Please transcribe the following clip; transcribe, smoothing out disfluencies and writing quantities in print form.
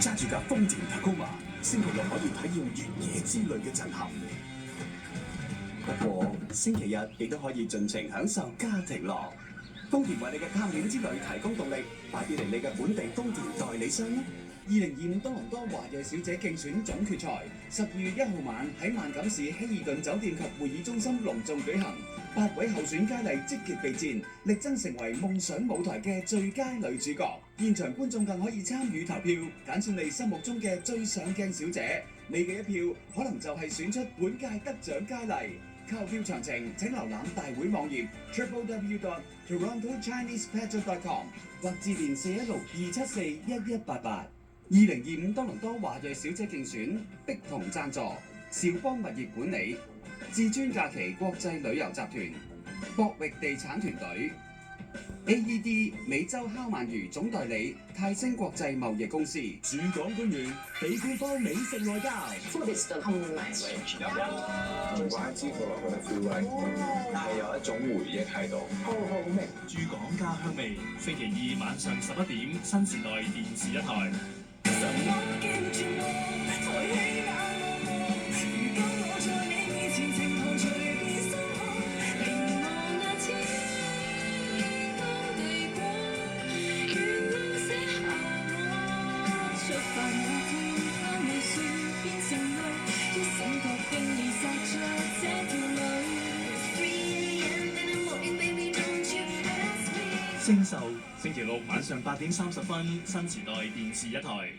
揸住架豐田 Tacoma，星期六可以體驗越野之旅嘅震撼。不過星期日亦都可以盡情享受家庭樂。豐田為你嘅探險之旅提供動力，快啲嚟你嘅本地豐田代理商啦！2025多倫多華裔小姐競選總決賽12月1號晚喺萬錦市希爾頓酒店及會議中心隆重舉行，8位候選佳麗積極備戰，力爭成為夢想舞台嘅最佳女主角。現場觀眾更可以參與投票，揀選你心目中嘅最上鏡小姐。你嘅一票可能就係選出本屆得獎佳麗。購票詳情請瀏覽大會網頁 www.torontochinesepageant.com 或致電416-274-1188。2025多倫多華裔小姐競選，碧彤贊助，兆邦物業管理，至尊假期國際旅遊集團，博域地產團隊 ，AED 美洲烤鰻魚總代理，泰星國際貿易公司，駐港官員，俾官方美食外交。Food is the common language。唔怪之我覺得 feel like 係有一種回憶喺度，好好味。駐港家鄉味，星期二晚上11點，新時代電視一台。星獸星期六晚上8點30分，新時代電視一台。